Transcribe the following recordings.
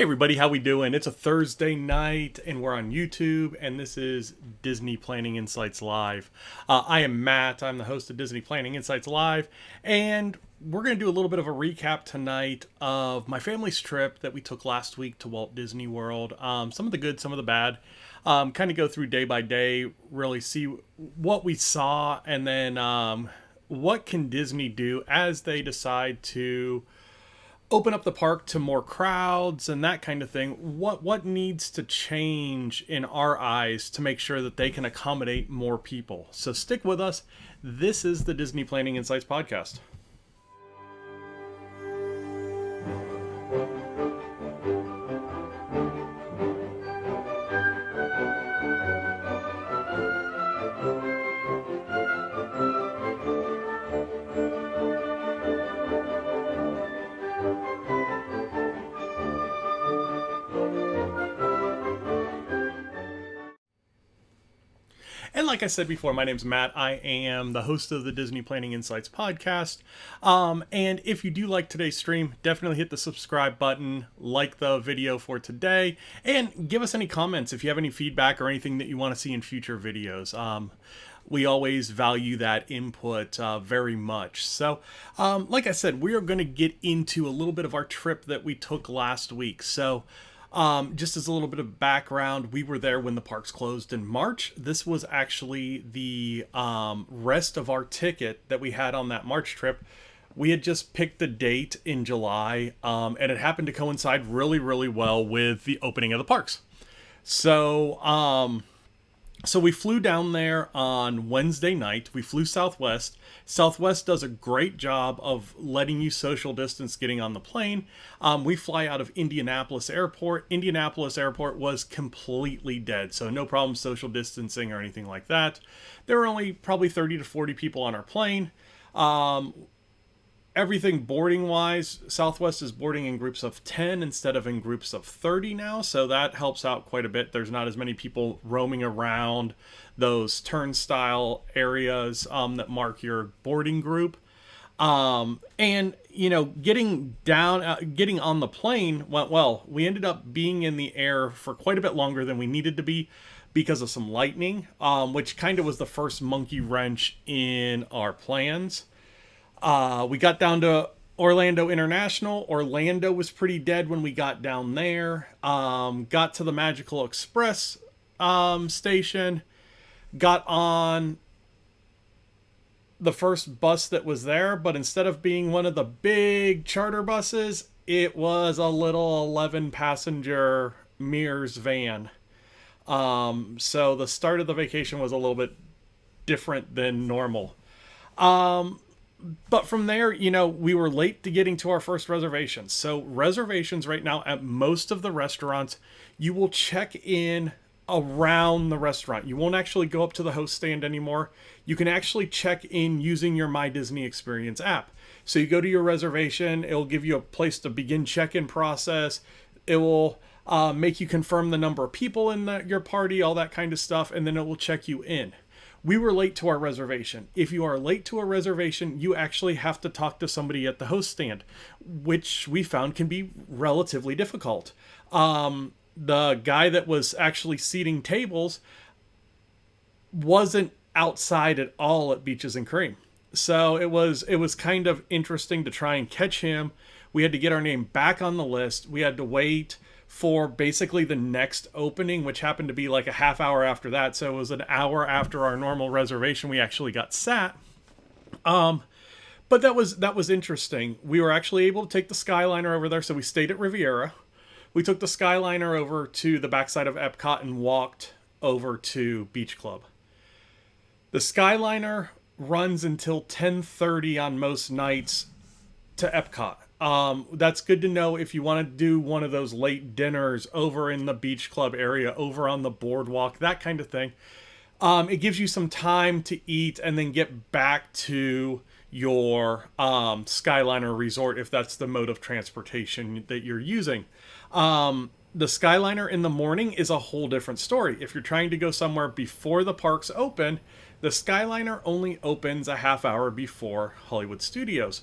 Hey everybody, how we doing? It's a Thursday night and we're on YouTube and this is Disney Planning Insights Live. I am Matt, I'm the host of Disney Planning Insights Live, and we're going to do a little bit of a recap tonight of my family's trip that we took last week to Walt Disney World. Some of the good, some of the bad. Kind of go through day by day, really see what we saw, and then what can Disney do as they decide to open up the park to more crowds and that kind of thing. What needs to change in our eyes to make sure that they can accommodate more people? So stick with us. This is the Disney Planning Insights podcast. And like I said before, my name's Matt. I am the host of the Disney Planning Insights podcast. And if you do like today's stream, definitely hit the subscribe button, like the video for today, and give us any comments if you have any feedback or anything that you want to see in future videos. We always value that input very much. So, like I said, we are going to get into a little bit of our trip that we took last week. So, just as a little bit of background, we were there when the parks closed in March. This was actually the rest of our ticket that we had on that March trip. We had just picked the date in July, and it happened to coincide really, really well with the opening of the parks. So we flew down there on Wednesday night. We flew Southwest. Southwest does a great job of letting you social distance getting on the plane. We fly out of Indianapolis Airport. Indianapolis Airport was completely dead, so no problem social distancing or anything like that. There were only probably 30 to 40 people on our plane. Everything boarding wise, Southwest is boarding in groups of 10 instead of in groups of 30 now, so that helps out quite a bit. There's not as many people roaming around those turnstile areas that mark your boarding group. And getting on the plane went well. We ended up being in the air for quite a bit longer than we needed to be because of some lightning, which kind of was the first monkey wrench in our plans. We got down to Orlando International. Orlando was pretty dead when we got down there. Got to the Magical Express station. Got on the first bus that was there, but instead of being one of the big charter buses, it was a little 11-passenger Mears van. So the start of the vacation was a little bit different than normal. But from there, we were late to getting to our first reservations. So reservations right now at most of the restaurants, you will check in around the restaurant. You won't actually go up to the host stand anymore. You can actually check in using your My Disney Experience app. So you go to your reservation, it'll give you a place to begin check-in process. It will make you confirm the number of people in your party, all that kind of stuff, and then it will check you in. We were late to our reservation. If you are late to a reservation, you actually have to talk to somebody at the host stand, which we found can be relatively difficult. The guy that was actually seating tables wasn't outside at all at Beaches and Cream. So it was kind of interesting to try and catch him. We had to get our name back on the list. We had to wait for basically the next opening, which happened to be like a half hour after that. So it was an hour after our normal reservation we actually got sat. But that was interesting. We were actually able to take the Skyliner over there, so we stayed at Riviera. We took the Skyliner over to the backside of Epcot and walked over to Beach Club. The Skyliner runs until 10:30 on most nights to Epcot. That's good to know if you want to do one of those late dinners over in the Beach Club area, over on the boardwalk, that kind of thing. It gives you some time to eat and then get back to your Skyliner resort if that's the mode of transportation that you're using. The Skyliner in the morning is a whole different story. If you're trying to go somewhere before the parks open, the Skyliner only opens a half hour before Hollywood Studios,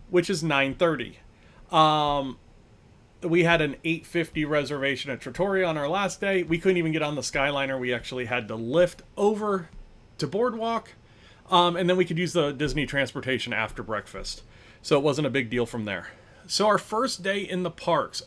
which is 9:30. we had an 8:50 reservation at Trattoria on our last day. We couldn't even get on the Skyliner. We actually had to lift over to Boardwalk, and then we could use the Disney transportation after breakfast. So it wasn't a big deal from there. So our first day in the parks,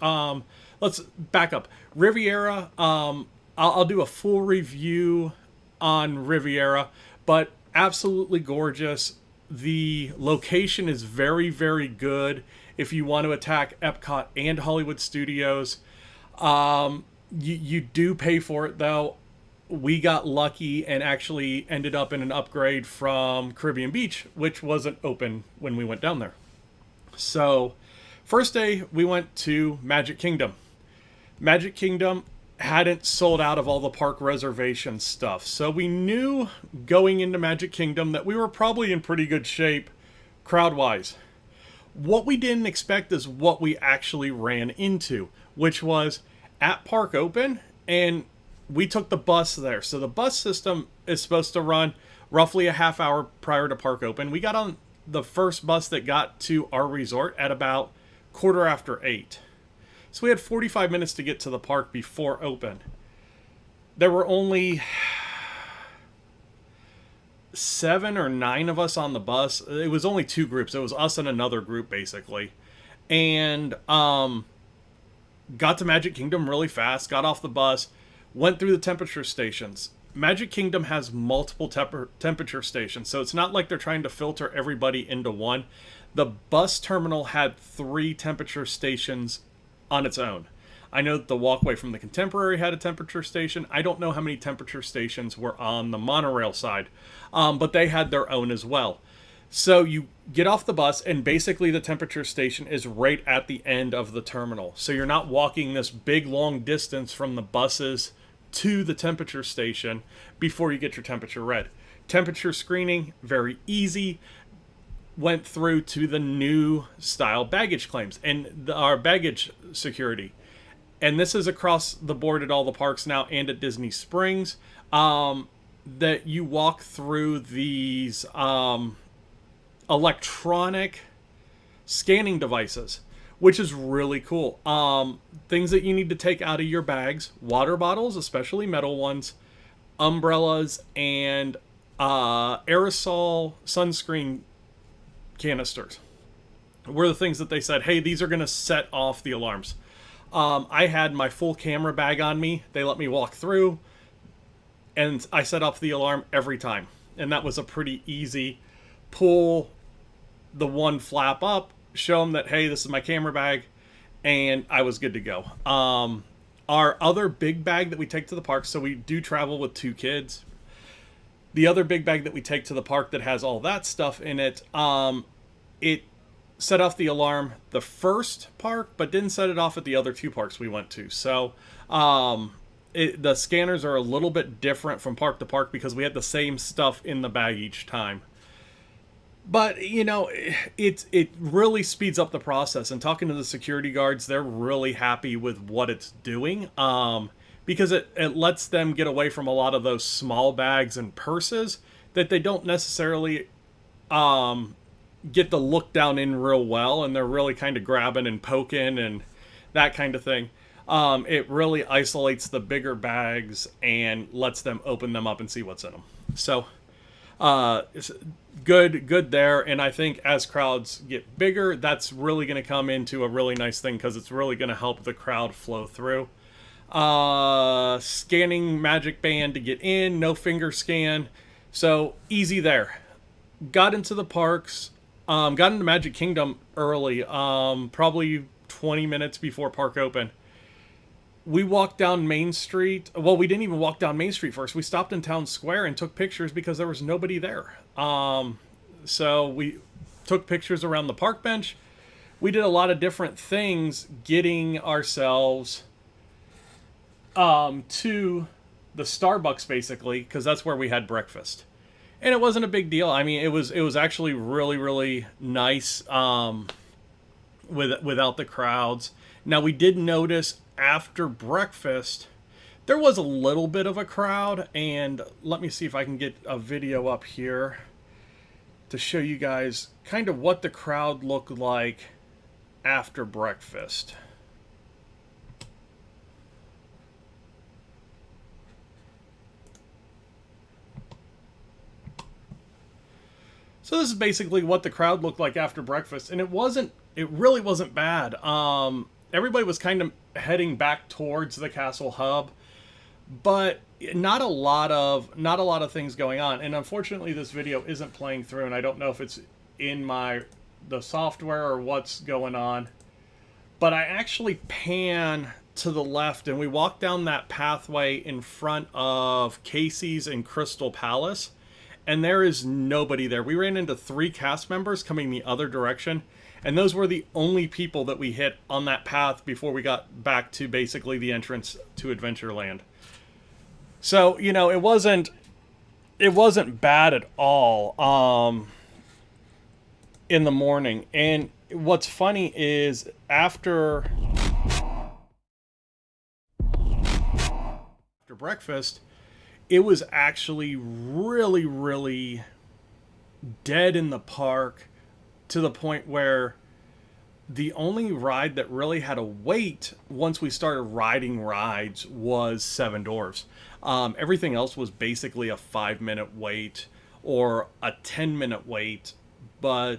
let's back up. Riviera, I'll do a full review on Riviera, but absolutely gorgeous. The location is very, very good if you want to attack Epcot and Hollywood Studios. You do pay for it, though. We got lucky and actually ended up in an upgrade from Caribbean Beach, which wasn't open when we went down there. So, first day, we went to Magic Kingdom. Magic Kingdom hadn't sold out of all the park reservation stuff. So we knew going into Magic Kingdom that we were probably in pretty good shape crowd-wise. What we didn't expect is what we actually ran into, which was at Park Open, and we took the bus there. So the bus system is supposed to run roughly a half hour prior to Park Open. We got on the first bus that got to our resort at about 8:15. So we had 45 minutes to get to the park before open. There were only 7 or 9 of us on the bus. It was only 2 groups. It was us and another group, basically. And got to Magic Kingdom really fast, got off the bus, went through the temperature stations. Magic Kingdom has multiple temperature stations, so it's not like they're trying to filter everybody into one. The bus terminal had 3 temperature stations on its own. I know that the walkway from the Contemporary had a temperature station. I don't know how many temperature stations were on the monorail side, but they had their own as well. So you get off the bus, and basically the temperature station is right at the end of the terminal. So you're not walking this big, long distance from the buses to the temperature station before you get your temperature read. Temperature screening, very easy. Went through to the new style baggage claims and our baggage security. And this is across the board at all the parks now and at Disney Springs, that you walk through these electronic scanning devices, which is really cool. Things that you need to take out of your bags: water bottles, especially metal ones, umbrellas, and aerosol sunscreen canisters were the things that they said, hey, these are going to set off the alarms. I had my full camera bag on me. They let me walk through, and I set off the alarm every time. And that was a pretty easy pull the one flap up, show them that, hey, this is my camera bag, and I was good to go. Our other big bag that we take to the park, so we do travel with 2 kids. The other big bag that we take to the park that has all that stuff in it, it set off the alarm the first park, but didn't set it off at the other 2 parks we went to. So the scanners are a little bit different from park to park because we had the same stuff in the bag each time. But, you know, it really speeds up the process. And talking to the security guards, they're really happy with what it's doing. Because it lets them get away from a lot of those small bags and purses that they don't necessarily get to look down in real well, and they're really kind of grabbing and poking and that kind of thing. It really isolates the bigger bags and lets them open them up and see what's in them. So it's good there, and I think as crowds get bigger, that's really going to come into a really nice thing because it's really going to help the crowd flow through. Scanning Magic Band to get in, no finger scan, so easy there. Got into the parks, got into Magic Kingdom early, probably 20 minutes before park open. We walked down Main Street. Well, we didn't even walk down Main Street first. We stopped in Town Square and took pictures because there was nobody there. So we took pictures around the park bench. We did a lot of different things getting ourselves to the Starbucks, basically, because that's where we had breakfast. And it wasn't a big deal. I mean, it was actually really, really nice without the crowds. Now, we did notice after breakfast, there was a little bit of a crowd. And let me see if I can get a video up here to show you guys kind of what the crowd looked like after breakfast. So this is basically what the crowd looked like after breakfast, and it really wasn't bad. Everybody was kind of heading back towards the castle hub, but not a lot of things going on. And unfortunately, this video isn't playing through, and I don't know if it's in the software or what's going on. But I actually pan to the left, and we walk down that pathway in front of Casey's and Crystal Palace, and there is nobody there. We ran into 3 cast members coming the other direction, and those were the only people that we hit on that path before we got back to basically the entrance to Adventureland. So, it wasn't bad at all in the morning. And what's funny is after breakfast, it was actually really, really dead in the park, to the point where the only ride that really had a wait once we started riding rides was Seven Dwarfs. Everything else was basically a 5-minute wait or a 10-minute wait, but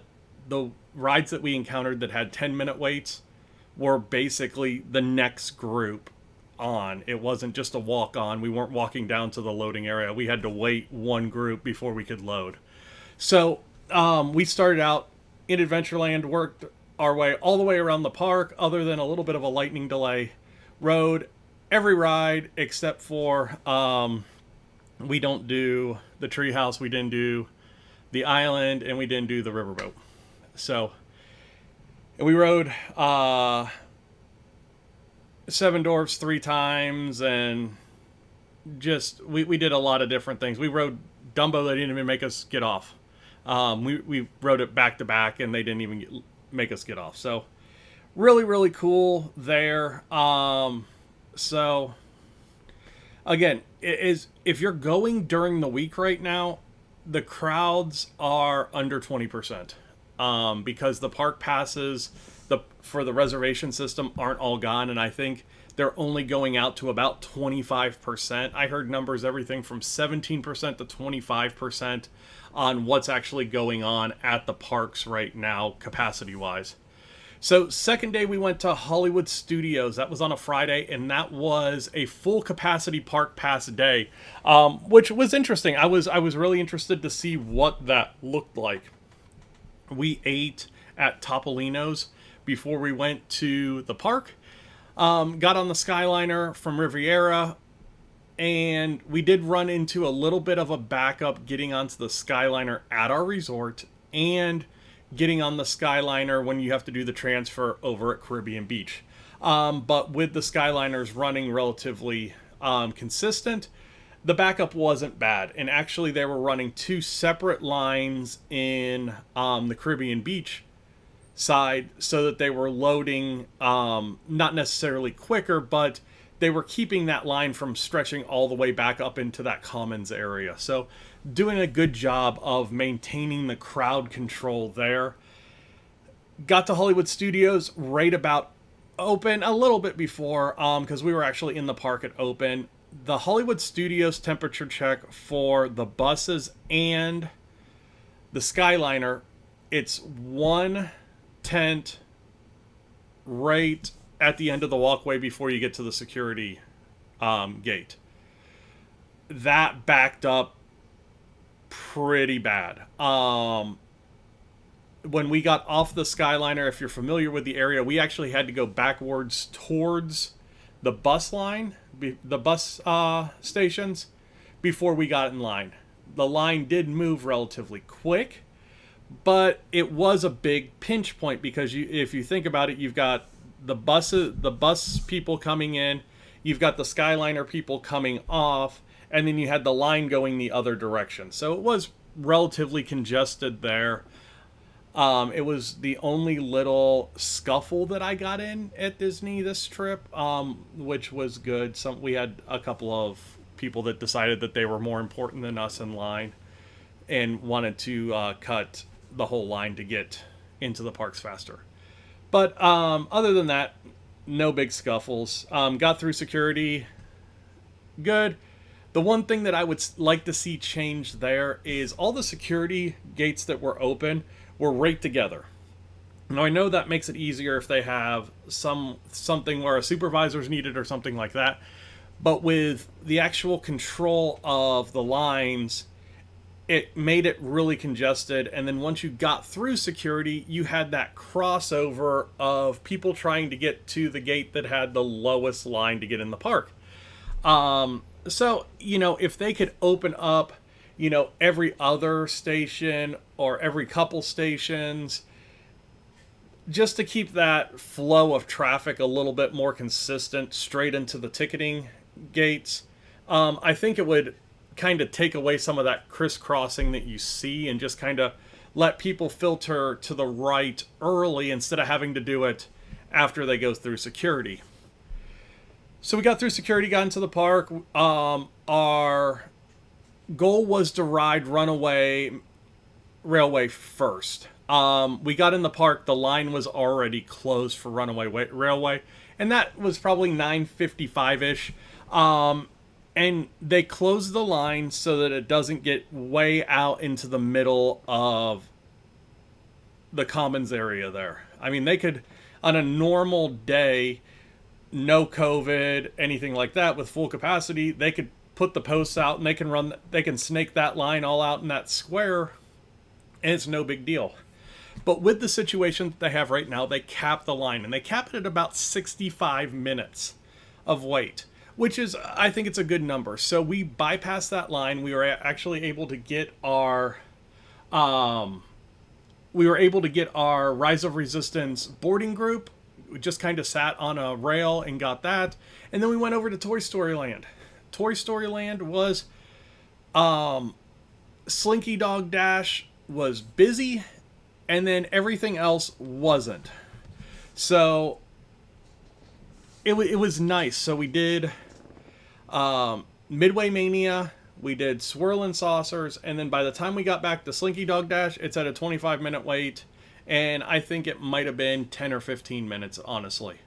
the rides that we encountered that had 10-minute waits were basically the next group on. It wasn't just a walk on. We weren't walking down to the loading area. We had to wait one group before we could load. So we started out in Adventureland, worked our way all the way around the park, other than a little bit of a lightning delay. Rode every ride except for we don't do the treehouse, we didn't do the island, and we didn't do the riverboat. So we rode Seven Dwarfs 3 times, and just we did a lot of different things. We rode Dumbo, they didn't even make us get off. We rode it back to back, and they didn't even make us get off. So really, really cool there. So again, if you're going during the week right now, the crowds are under 20%, because the park passes for the reservation system aren't all gone, and I think they're only going out to about 25%. I heard numbers everything from 17% to 25% on what's actually going on at the parks right now, capacity-wise. So second day we went to Hollywood Studios. That was on a Friday, and that was a full capacity park pass day, which was interesting. I was really interested to see what that looked like. We ate at Topolino's before we went to the park. Got on the Skyliner from Riviera, and we did run into a little bit of a backup getting onto the Skyliner at our resort, and getting on the Skyliner when you have to do the transfer over at Caribbean Beach. But with the Skyliners running relatively consistent, the backup wasn't bad. And actually they were running 2 separate lines in the Caribbean Beach side, so that they were loading not necessarily quicker, but they were keeping that line from stretching all the way back up into that commons area. So doing a good job of maintaining the crowd control there. Got to Hollywood Studios right about open, a little bit before, because we were actually in the park at open. The Hollywood Studios temperature check for the buses and the Skyliner, it's 1 tent right at the end of the walkway before you get to the security gate. That backed up pretty bad. When we got off the Skyliner, if you're familiar with the area, we actually had to go backwards towards the bus line, the bus stations, before we got in line. The line did move relatively quick, but it was a big pinch point, because if you think about it, you've got the bus people coming in, you've got the Skyliner people coming off, and then you had the line going the other direction. So it was relatively congested there. It was the only little scuffle that I got in at Disney this trip, which was good. We had a couple of people that decided that they were more important than us in line and wanted to cut the whole line to get into the parks faster. But other than that, no big scuffles. Got through security. Good. The one thing that I would like to see change there is all the security gates that were open were right together. Now I know that makes it easier if they have something where a supervisor is needed or something like that. But with the actual control of the lines, it made it really congested. And then once you got through security, you had that crossover of people trying to get to the gate that had the lowest line to get in the park. So, if they could open up, every other station or every couple stations, just to keep that flow of traffic a little bit more consistent straight into the ticketing gates, I think it would kind of take away some of that crisscrossing that you see and just kind of let people filter to the right early instead of having to do it after they go through security. So we got through security, got into the park. Our goal was to ride Runaway Railway first. We got in the park, the line was already closed for Runaway Railway, and that was probably 9:55ish. And they closed the line so that it doesn't get way out into the middle of the commons area there. I mean, they could, on a normal day, no COVID, anything like that, with full capacity, they could put the posts out and they can snake that line all out in that square, and it's no big deal. But with the situation that they have right now, they cap the line, and they cap it at about 65 minutes of wait, which is, I think it's a good number. So we bypassed that line. We were actually able to get our, Rise of Resistance boarding group. We just kind of sat on a rail and got that. And then we went over to Toy Story Land. Toy Story Land was, Slinky Dog Dash was busy, and then everything else wasn't. So it was nice. So we did Midway Mania, we did Swirlin' Saucers, and then by the time we got back to Slinky Dog Dash, it's at a 25-minute wait, and I think it might have been 10 or 15 minutes, honestly.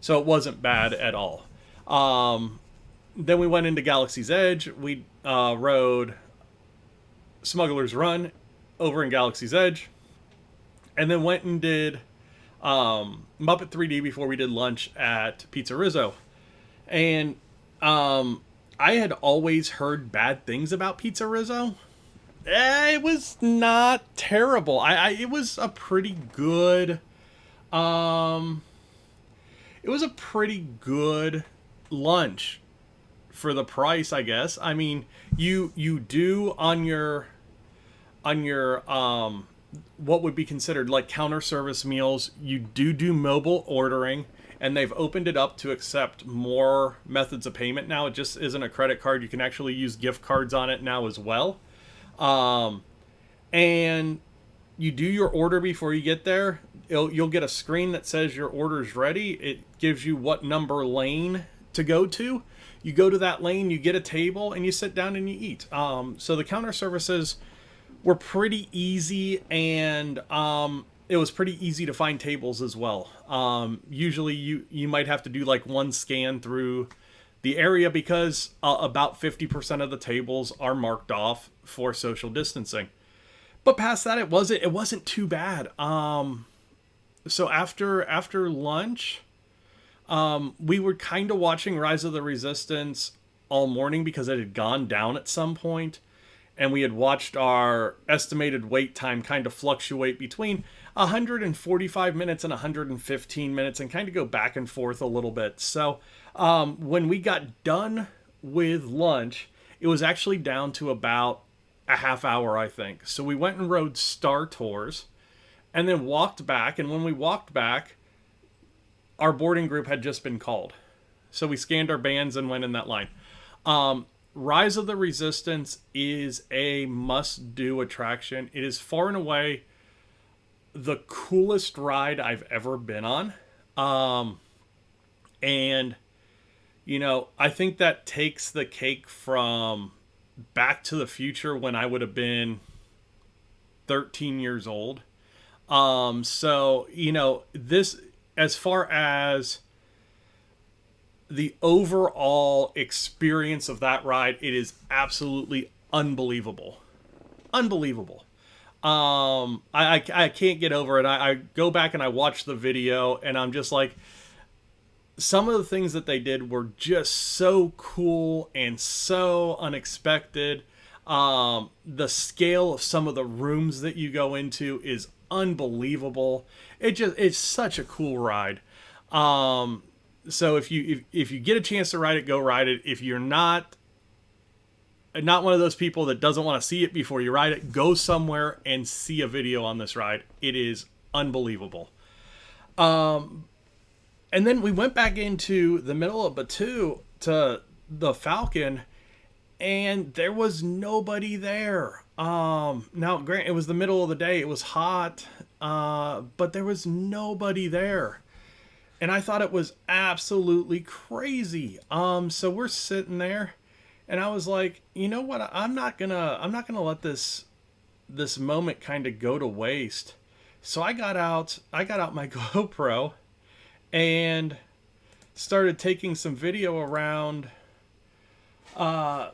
So it wasn't bad at all. Then we went into Galaxy's Edge. We rode Smuggler's Run over in Galaxy's Edge, and then went and did Muppet 3D before we did lunch at Pizza Rizzo. And I had always heard bad things about Pizza Rizzo. It was not terrible. It was a pretty good lunch for the price, I guess. I mean, you do on your what would be considered like counter service meals, you do mobile ordering, and they've opened it up to accept more methods of payment now. It just isn't a credit card. You can actually use gift cards on it now as well. And you do your order before you get there. You'll get a screen that says your order's ready. It gives you what number lane to go to. You go to that lane, you get a table, and you sit down and you eat. So the counter services were pretty easy, and it was pretty easy to find tables as well. Usually you might have to do like one scan through the area because about 50% of the tables are marked off for social distancing. But past that, it wasn't too bad. So after lunch, we were kind of watching Rise of the Resistance all morning because it had gone down at some point, and we had watched our estimated wait time kind of fluctuate between 145 minutes and 115 minutes and kind of go back and forth a little bit. So when we got done with lunch, it was actually down to about a half hour, I think. So we went and rode Star Tours and then walked back. And when we walked back, our boarding group had just been called. So we scanned our bands and went in that line. Rise of the Resistance is a must-do attraction. It is far and away the coolest ride I've ever been on. And, I think that takes the cake from Back to the Future when I would have been 13 years old. So, this, as far as the overall experience of that ride, it is absolutely unbelievable. Unbelievable. I can't get over it. I go back and I watch the video, and I'm just like, some of the things that they did were just so cool and so unexpected. The scale of some of the rooms that you go into is unbelievable. It's such a cool ride. So if you get a chance to ride it, go ride it. If you're not one of those people that doesn't want to see it before you ride it, go somewhere and see a video on this ride. It is unbelievable. And then we went back into the middle of Batu to the Falcon, and there was nobody there. Now, granted, it was the middle of the day. It was hot, but there was nobody there. And I thought it was absolutely crazy. So we're sitting there, and I was like, you know what? I'm not gonna let this moment kind of go to waste. So I got out my GoPro and started taking some video around the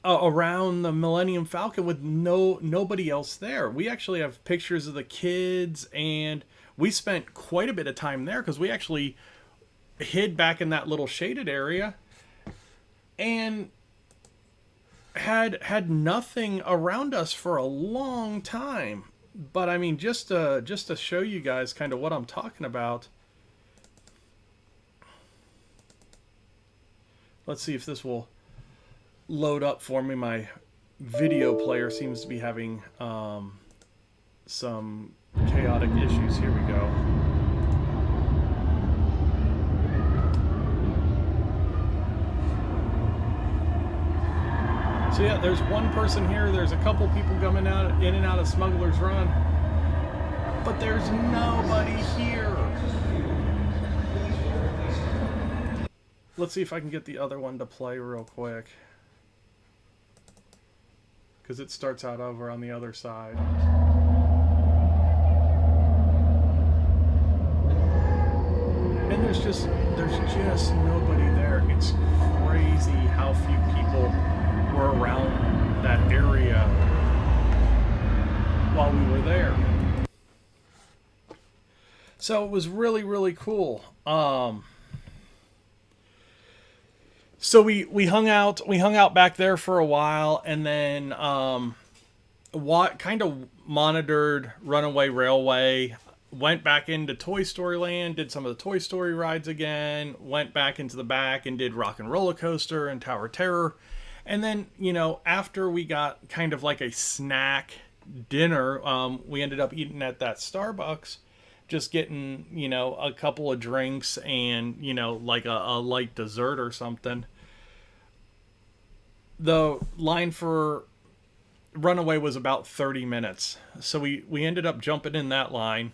Millennium Falcon with nobody else there. We actually have pictures of the kids, and we spent quite a bit of time there because we actually hid back in that little shaded area and had nothing around us for a long time. But I mean, just to show you guys kind of what I'm talking about. Let's see if this will load up for me. My video player seems to be having some chaotic issues. Here we go. So yeah, there's one person here. There's a couple people coming in and out of Smuggler's Run, but there's nobody here. Let's see if I can get the other one to play real quick, because it starts out over on the other side. And there's just nobody there. It's crazy how few people were around that area while we were there. So it was really, really cool. So we hung out back there for a while, and then kind of monitored Runaway Railway, went back into Toy Story Land, did some of the Toy Story rides again, went back into the back and did Rock and Roller Coaster and Tower of Terror. And then, after we got kind of like a snack dinner, we ended up eating at that Starbucks, just getting, a couple of drinks and, like a light dessert or something. The line for Runaway was about 30 minutes. So we ended up jumping in that line.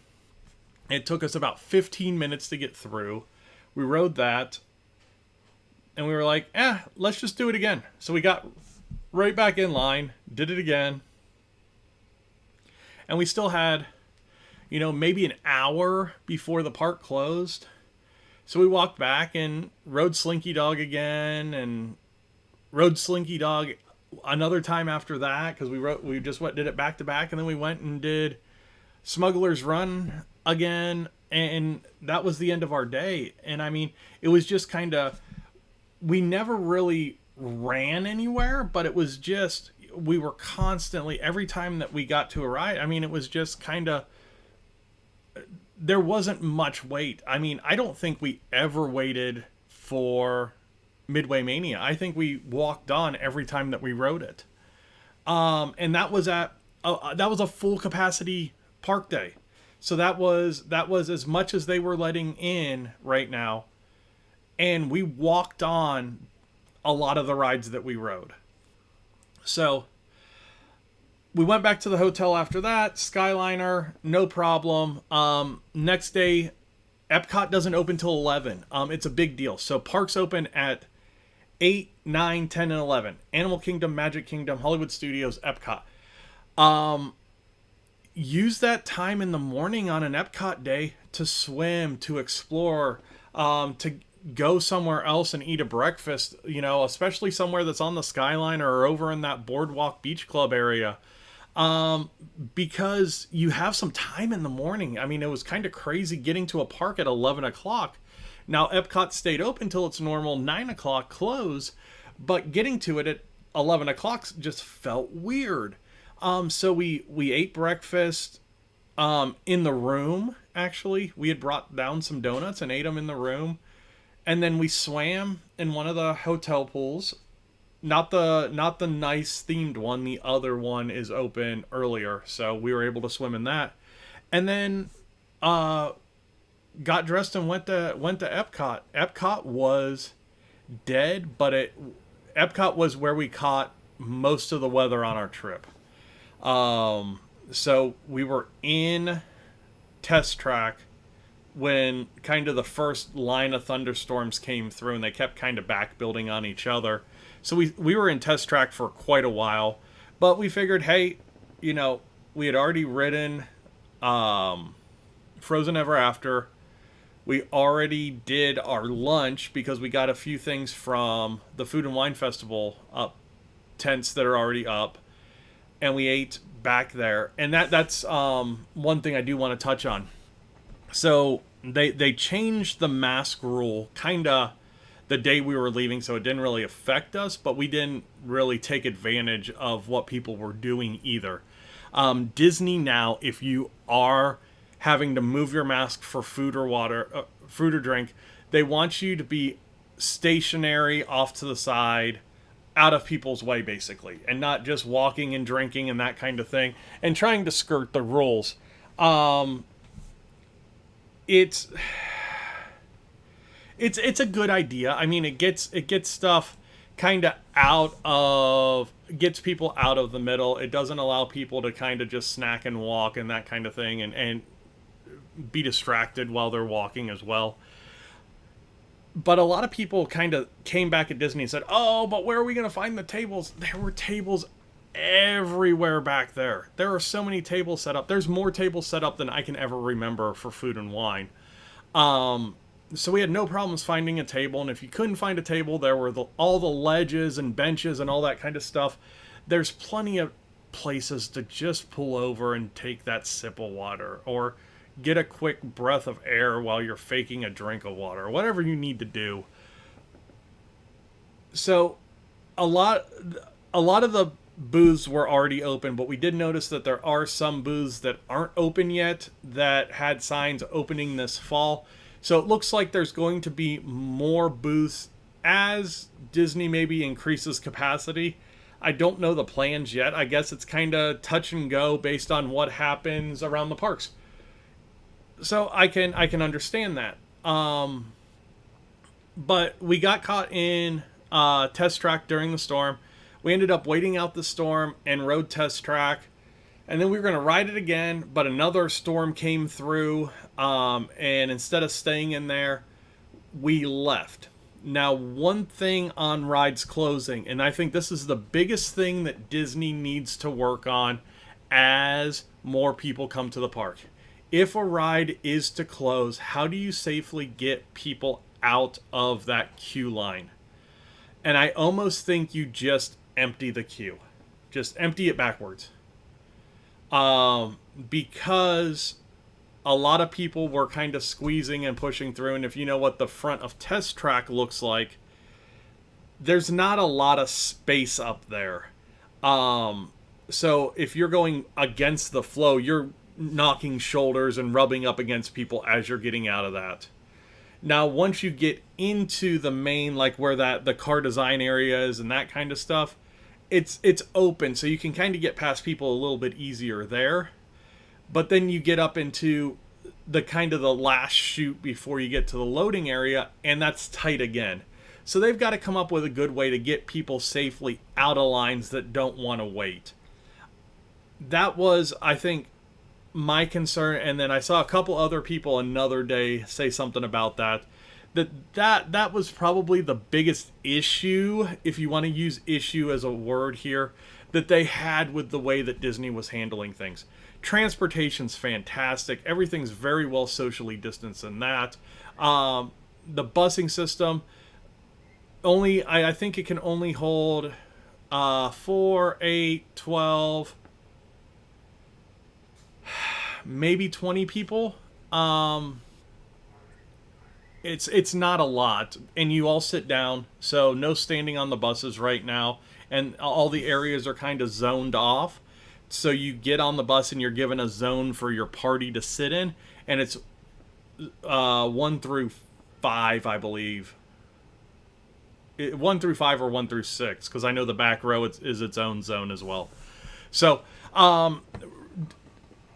It took us about 15 minutes to get through. We rode that. And we were like, let's just do it again. So we got right back in line, did it again. And we still had, maybe an hour before the park closed. So we walked back and rode Slinky Dog again, and rode Slinky Dog another time after that, because we just did it back to back, and then we went and did Smuggler's Run again, and that was the end of our day. And I mean, it was just kind of, we never really ran anywhere, but it was just, we were constantly, every time that we got to a ride, I mean, it was just kind of, there wasn't much wait. I mean, I don't think we ever waited for Midway Mania. I think we walked on every time that we rode it. And that was a full capacity park day. So that was as much as they were letting in right now. And we walked on a lot of the rides that we rode. So we went back to the hotel after that. Skyliner, no problem. Next day, Epcot doesn't open till 11. It's a big deal. So parks open at 8, 9, 10, and 11. Animal Kingdom, Magic Kingdom, Hollywood Studios, Epcot. Use that time in the morning on an Epcot day to swim, to explore, to go somewhere else and eat a breakfast, especially somewhere that's on the skyline or over in that boardwalk beach club area. Because you have some time in the morning. I mean, it was kind of crazy getting to a park at 11 o'clock. Now, Epcot stayed open till its normal 9 o'clock close, but getting to it at 11 o'clock just felt weird. So we ate breakfast in the room, actually. We had brought down some donuts and ate them in the room. And then we swam in one of the hotel pools. Not the nice themed one. The other one is open earlier, so we were able to swim in that. And then got dressed and went to Epcot. Epcot was dead, but Epcot was where we caught most of the weather on our trip. So we were in Test Track when kind of the first line of thunderstorms came through, and they kept kind of back building on each other. So we were in Test Track for quite a while, but we figured, hey, we had already ridden Frozen Ever After. We already did our lunch because we got a few things from the Food and Wine Festival tents that are already up, and we ate back there. And that's one thing I do want to touch on. So they changed the mask rule kind of the day we were leaving, so it didn't really affect us, but we didn't really take advantage of what people were doing either. Disney now, if you are having to move your mask for food or drink, they want you to be stationary off to the side, out of people's way, basically, and not just walking and drinking and that kind of thing, and trying to skirt the rules. It's a good idea. I mean, it gets stuff kind of gets people out of the middle. It doesn't allow people to kind of just snack and walk and that kind of thing, and be distracted while they're walking as well. But a lot of people kind of came back at Disney and said, oh, but where are we going to find the tables? There were tables everywhere back there. There are so many tables set up. There's more tables set up than I can ever remember for food and wine. So we had no problems finding a table. And if you couldn't find a table, there were all the ledges and benches and all that kind of stuff. There's plenty of places to just pull over and take that sip of water, or get a quick breath of air while you're faking a drink of water, whatever you need to do. So a lot of the booths were already open, but we did notice that there are some booths that aren't open yet that had signs opening this fall. So it looks like there's going to be more booths as Disney maybe increases capacity. I don't know the plans yet. I guess it's kind of touch and go based on what happens around the parks. So I can understand that. But we got caught in Test Track during the storm. We ended up waiting out the storm and rode Test Track. And then we were going to ride it again, but another storm came through. And instead of staying in there, we left. Now, one thing on rides closing, and I think this is the biggest thing that Disney needs to work on as more people come to the park. If a ride is to close, how do you safely get people out of that queue line? And I almost think you just empty the queue. Just empty it backwards. Because a lot of people were kind of squeezing and pushing through. And if you know what the front of Test Track looks like, there's not a lot of space up there. So if you're going against the flow, you're knocking shoulders and rubbing up against people as you're getting out of that. Now, once you get into the main, like where the car design area is and that kind of stuff, it's open, so you can kind of get past people a little bit easier there. But then you get up into the kind of the last chute before you get to the loading area, and that's tight again. So they've got to come up with a good way to get people safely out of lines that don't want to wait. That was, I think, my concern, and then I saw a couple other people another day say something about that was probably the biggest issue, if you want to use issue as a word here, that they had with the way that Disney was handling things. Transportation's fantastic. Everything's very well socially distanced in that. the busing system only, I think it can only hold 4, 8, 12, maybe 20 people. It's not a lot, and you all sit down, so no standing on the buses right now, and all the areas are kind of zoned off. So you get on the bus and you're given a zone for your party to sit in, and it's 1 through 5, I believe. 1 through 5 or 1 through 6, because I know the back row is its own zone as well. So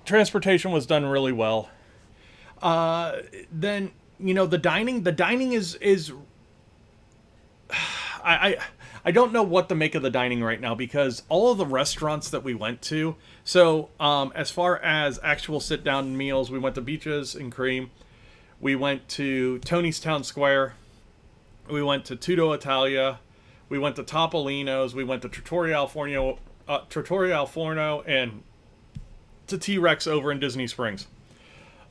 transportation was done really well. Then, you know, the dining is I don't know what to make of the dining right now, because all of the restaurants that we went to, so as far as actual sit down meals, we went to Beaches and Cream, we went to Tony's Town Square, we went to Tutto Italia, we went to Topolino's, we went to Trattoria al Forno, and to T-Rex over in Disney Springs.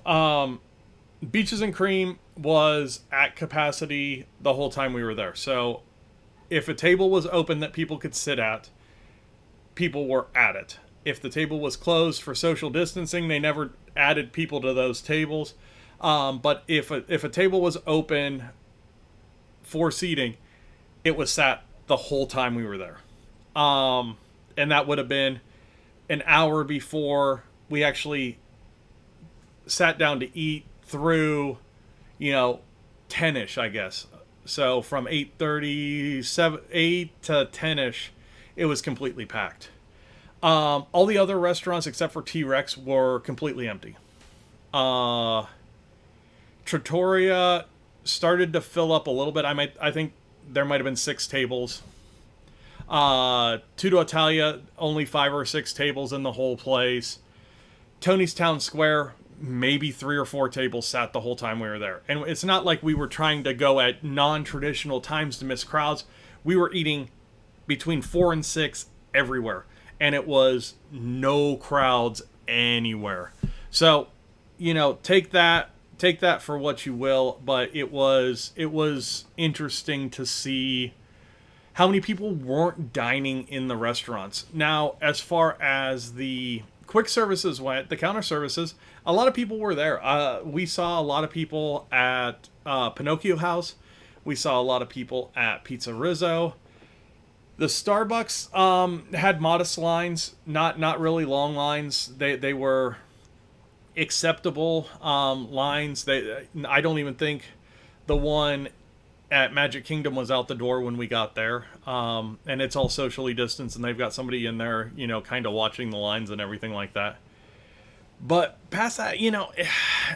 Beaches and Cream was at capacity the whole time we were there. So if a table was open that people could sit at, people were at it. If the table was closed for social distancing, they never added people to those tables. But if a table was open for seating, it was sat the whole time we were there. And that would have been an hour before we actually sat down to eat through, 10-ish, I guess. So from 8:30, 8 to 10-ish, it was completely packed. All the other restaurants except for T-Rex were completely empty. Trattoria started to fill up a little bit. I think there might have been 6 tables. Tutto Italia, only 5 or 6 tables in the whole place. Tony's Town Square, maybe 3 or 4 tables sat the whole time we were there. And it's not like we were trying to go at non-traditional times to miss crowds. We were eating between 4 and 6 everywhere. And it was no crowds anywhere. So, take that for what you will. But it was interesting to see how many people weren't dining in the restaurants. Now, as far as the quick services went, the counter services, a lot of people were there. We saw a lot of people at Pinocchio House. We saw a lot of people at Pizza Rizzo. The Starbucks had modest lines, not really long lines. They were acceptable lines. I don't even think the one at Magic Kingdom was out the door when we got there. And it's all socially distanced, and they've got somebody in there, kind of watching the lines and everything like that. But past that,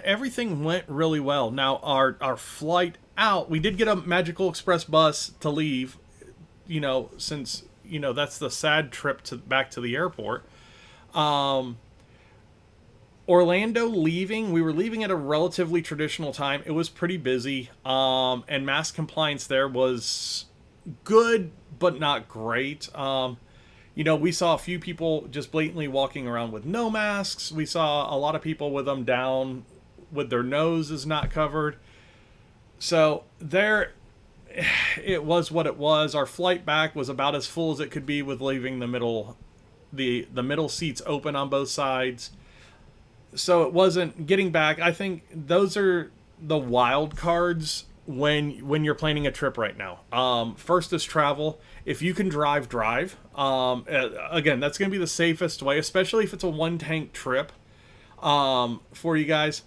everything went really well. Now, our flight out, we did get a Magical Express bus to leave, since, that's the sad trip back to the airport. Orlando leaving, we were leaving at a relatively traditional time. It was pretty busy, and mask compliance there was good, but not great. We saw a few people just blatantly walking around with no masks. We saw a lot of people with them down with their noses not covered. So there, it was what it was. Our flight back was about as full as it could be with leaving the middle seats open on both sides. So it wasn't getting back. I think those are the wild cards when you're planning a trip right now. First is travel. If you can drive. Again, that's going to be the safest way, especially if it's a one-tank trip for you guys.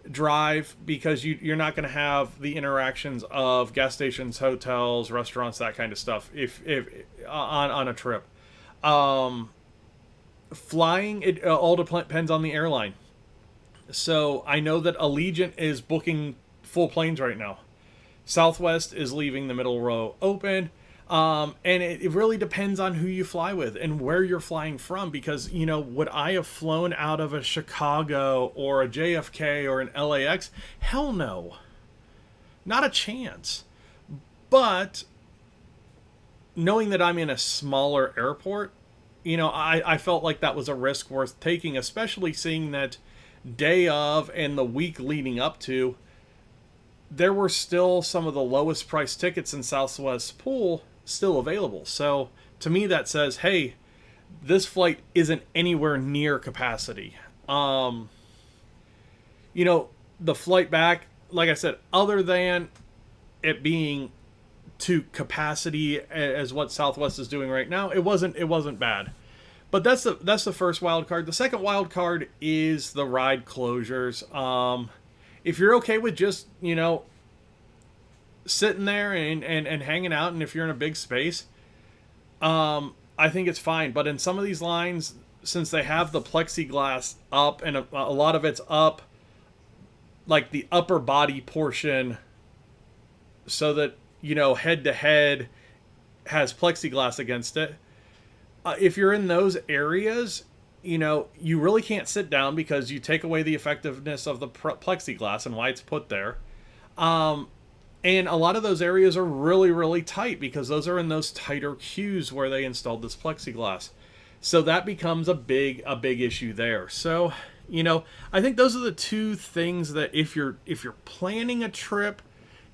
Drive, because you're not going to have the interactions of gas stations, hotels, restaurants, that kind of stuff if on a trip. Flying, it all depends on the airline. So I know that Allegiant is booking full planes right now. Southwest is leaving the middle row open. And it really depends on who you fly with and where you're flying from. Because, would I have flown out of a Chicago or a JFK or an LAX? Hell no. Not a chance. But knowing that I'm in a smaller airport, I felt like that was a risk worth taking, especially seeing that day of and the week leading up to, there were still some of the lowest price tickets in Southwest Pool still available. So to me, that says, hey, this flight isn't anywhere near capacity. You know, the flight back, like I said, other than it being to capacity as what Southwest is doing right now, it wasn't bad. But that's the first wild card. The second wild card is the ride closures. If you're okay with just, sitting there and hanging out, and if you're in a big space, I think it's fine. But in some of these lines, since they have the plexiglass up and a lot of it's up, like the upper body portion, so that, head to head has plexiglass against it. If you're in those areas, you really can't sit down because you take away the effectiveness of the plexiglass and why it's put there. And a lot of those areas are really, really tight because those are in those tighter queues where they installed this plexiglass. So that becomes a big issue there. So, I think those are the two things that if you're planning a trip,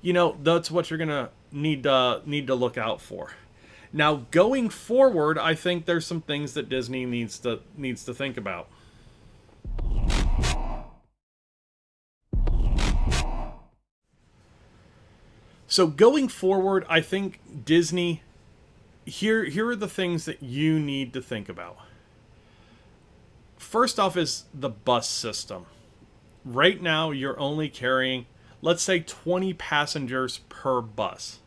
that's what you're gonna need to look out for. Now, going forward, I think there's some things that Disney needs to think about. So going forward, I think Disney, here are the things that you need to think about. First off is the bus system. Right now, you're only carrying, let's say, 20 passengers per bus.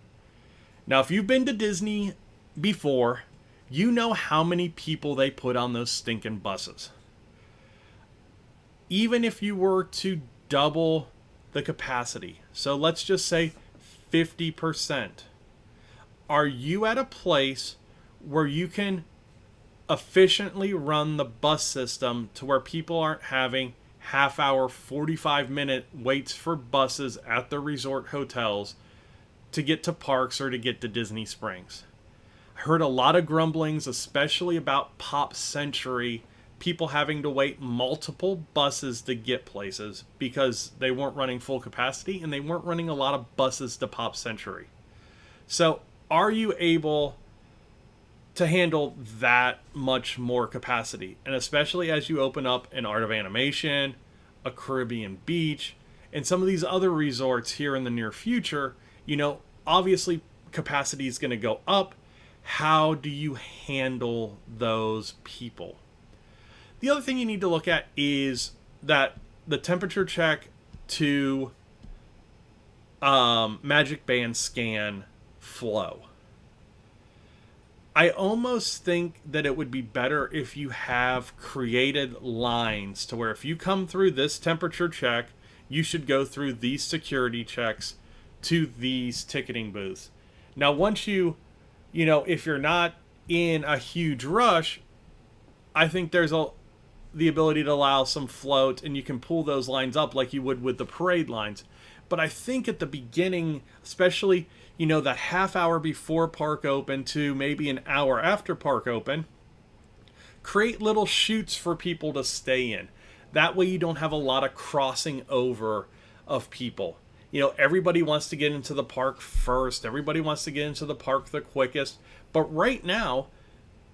Now, if you've been to Disney before, you know how many people they put on those stinking buses. Even if you were to double the capacity, so let's just say 50%, are you at a place where you can efficiently run the bus system to where people aren't having half hour, 45-minute waits for buses at the resort hotels to get to parks or to get to Disney Springs? I heard a lot of grumblings, especially about Pop Century, people having to wait multiple buses to get places because they weren't running full capacity and they weren't running a lot of buses to Pop Century. So are you able to handle that much more capacity? And especially as you open up an Art of Animation, a Caribbean Beach, and some of these other resorts here in the near future, obviously capacity is going to go up. How do you handle those people? The other thing you need to look at is that the temperature check to Magic Band scan flow. I almost think that it would be better if you have created lines to where if you come through this temperature check, you should go through these security checks to these ticketing booths. Now, once if you're not in a huge rush, I think there's the ability to allow some float and you can pull those lines up like you would with the parade lines. But I think at the beginning, especially, that half hour before park open to maybe an hour after park open, create little chutes for people to stay in. That way you don't have a lot of crossing over of people. Everybody wants to get into the park first. Everybody wants to get into the park the quickest. But right now,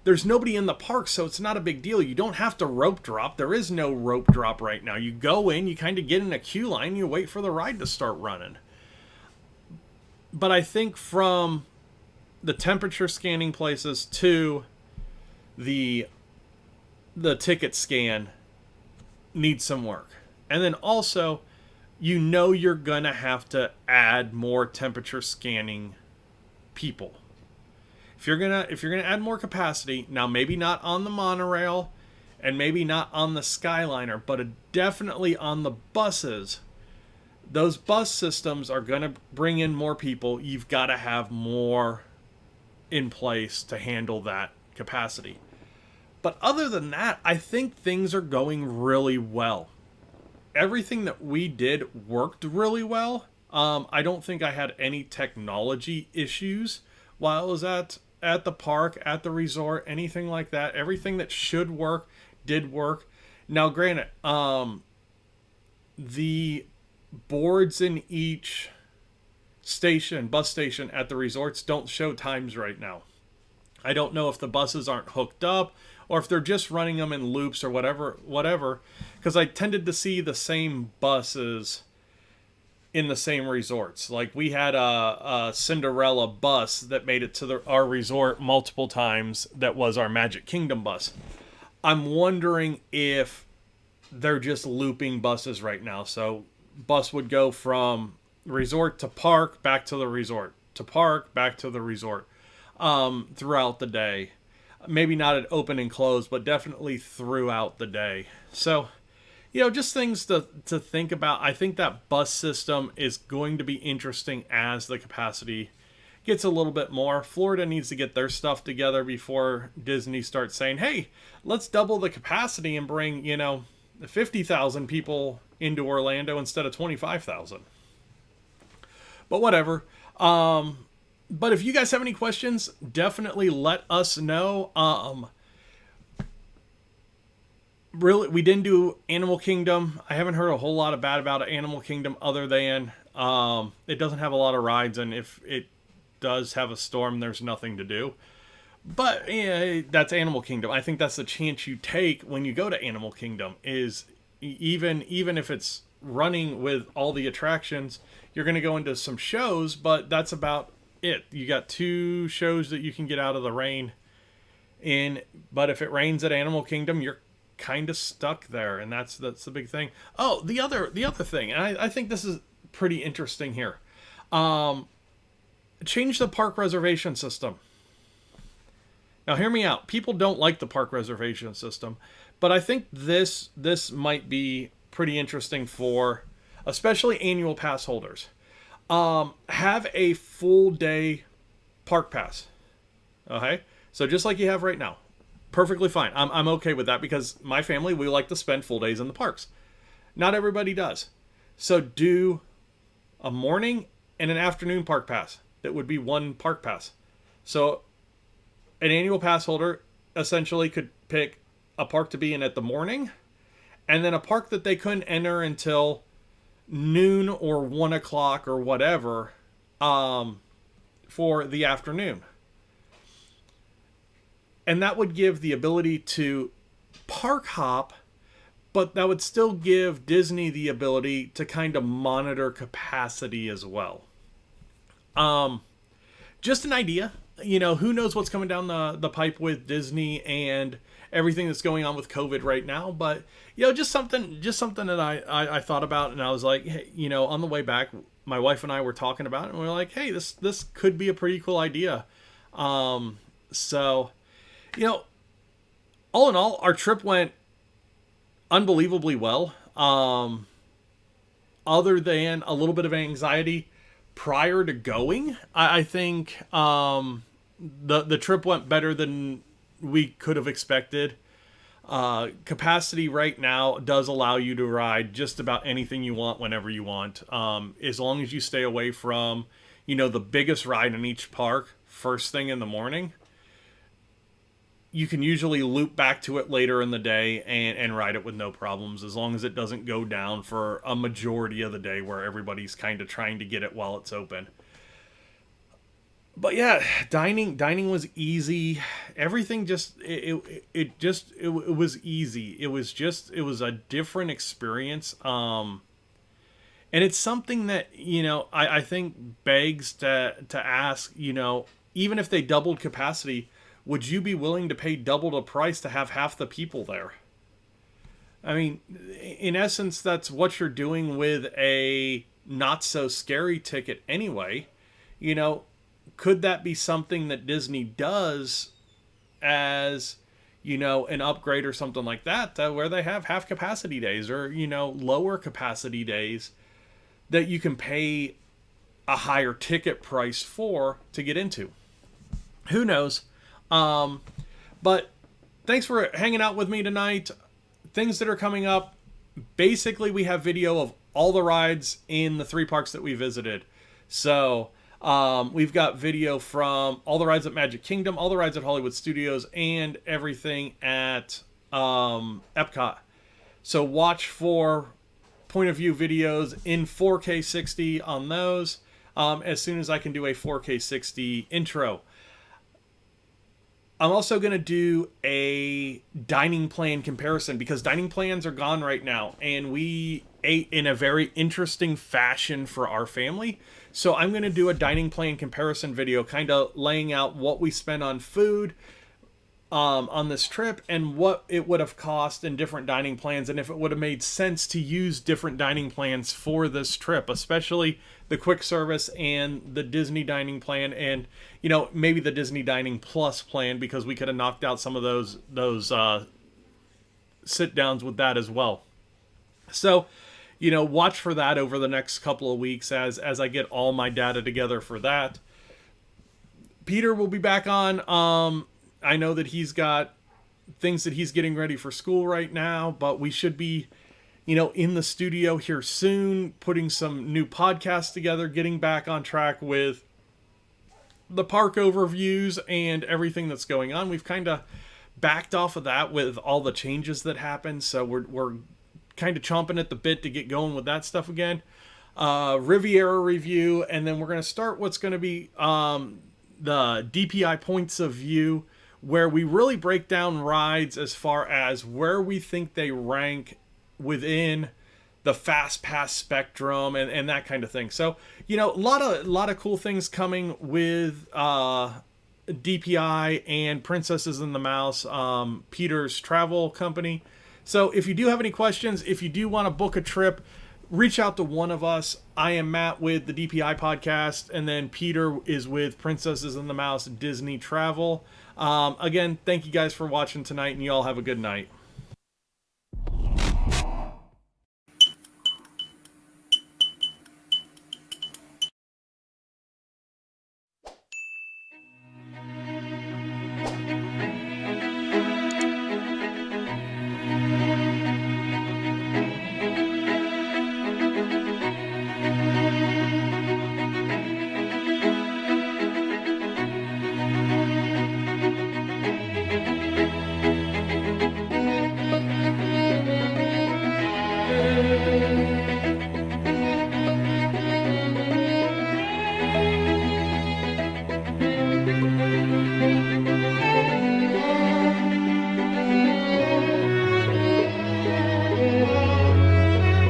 there's nobody in the park, so it's not a big deal. You don't have to rope drop. There is no rope drop right now. You go in, you kind of get in a queue line, you wait for the ride to start running. But I think from the temperature scanning places to the ticket scan needs some work. And then also, you're going to have to add more temperature scanning people. If you're gonna add more capacity, now maybe not on the monorail and maybe not on the Skyliner, but definitely on the buses, those bus systems are going to bring in more people. You've got to have more in place to handle that capacity. But other than that, I think things are going really well. Everything that we did worked really well. I don't think I had any technology issues while I was at the park, at the resort, anything like that. Everything that should work did work. Now, granted, the boards in each bus station at the resorts don't show times right now. I don't know if the buses aren't hooked up or if they're just running them in loops or whatever, because I tended to see the same buses in the same resorts. Like we had a Cinderella bus that made it to our resort multiple times that was our Magic Kingdom bus. I'm wondering if they're just looping buses right now. So bus would go from resort to park, back to the resort, to park, back to the resort, throughout the day. Maybe not at open and close, but definitely throughout the day. So, just things to think about. I think that bus system is going to be interesting as the capacity gets a little bit more. Florida needs to get their stuff together before Disney starts saying, hey, let's double the capacity and bring, 50,000 people into Orlando instead of 25,000. But whatever. But if you guys have any questions, definitely let us know. Really, we didn't do Animal Kingdom. I haven't heard a whole lot of bad about Animal Kingdom other than it doesn't have a lot of rides, and if it does have a storm, there's nothing to do. But that's Animal Kingdom. I think that's the chance you take when you go to Animal Kingdom is even if it's running with all the attractions, you're going to go into some shows, but that's about it. You got 2 shows that you can get out of the rain in, but if it rains at Animal Kingdom, you're kind of stuck there, and that's the big thing. Oh, the other thing, and I think this is pretty interesting here. Change the park reservation system. Now, hear me out. People don't like the park reservation system, but I think this might be pretty interesting for especially annual pass holders. Have a full day park pass. Okay? So just like you have right now. Perfectly fine. I'm okay with that because my family, we like to spend full days in the parks. Not everybody does. So do a morning and an afternoon park pass. That would be one park pass. So an annual pass holder essentially could pick a park to be in at the morning and then a park that they couldn't enter until noon or 1 o'clock or whatever for the afternoon. And that would give the ability to park hop, but that would still give Disney the ability to kind of monitor capacity as well. Just an idea. Who knows what's coming down the pipe with Disney and everything that's going on with COVID right now. But, just something that I thought about, and I was like, hey, on the way back, my wife and I were talking about it, and we were like, hey, this could be a pretty cool idea. So, all in all, our trip went unbelievably well. Other than a little bit of anxiety prior to going, I think the trip went better than we could have expected. Capacity right now does allow you to ride just about anything you want whenever you want. As long as you stay away from, the biggest ride in each park first thing in the morning. You can usually loop back to it later in the day and ride it with no problems, as long as it doesn't go down for a majority of the day where everybody's kind of trying to get it while it's open. But yeah, dining was easy. Everything just it was easy. It was a different experience. And it's something that, I think begs to ask, even if they doubled capacity, would you be willing to pay double the price to have half the people there? I mean, in essence, that's what you're doing with a not so scary ticket anyway. Could that be something that Disney does as, an upgrade or something like that, where they have half capacity days or, lower capacity days that you can pay a higher ticket price for to get into? Who knows? But thanks for hanging out with me tonight. Things that are coming up. Basically, we have video of all the rides in the 3 parks that we visited. So, we've got video from all the rides at Magic Kingdom, all the rides at Hollywood Studios, and everything at Epcot. So watch for point of view videos in 4K 60 on those. as soon as I can do a 4K 60 intro. I'm also going to do a dining plan comparison because dining plans are gone right now, and we ate in a very interesting fashion for our family. So I'm going to do a dining plan comparison video, kind of laying out what we spent on food on this trip and what it would have cost in different dining plans, and if it would have made sense to use different dining plans for this trip, especially the quick service and the Disney dining plan, and maybe the Disney Dining Plus plan, because we could have knocked out some of those sit downs with that as well. So watch for that over the next couple of weeks as I get all my data together for that. Peter will be back on. I know that he's got things that he's getting ready for school right now, but we should be, in the studio here soon, putting some new podcasts together, getting back on track with the park overviews and everything that's going on. We've kind of backed off of that with all the changes that happened, so we're kind of chomping at the bit to get going with that stuff again. Riviera review, and then we're going to start what's going to be the DPI points of view, where we really break down rides as far as where we think they rank within the fast pass spectrum and that kind of thing. So, a lot of cool things coming with DPI and Princesses and the Mouse, Peter's travel company. So if you do have any questions, if you do want to book a trip, reach out to one of us. I am Matt with the DPI podcast, and then Peter is with Princesses and the Mouse Disney Travel. Again, thank you guys for watching tonight, and you all have a good night.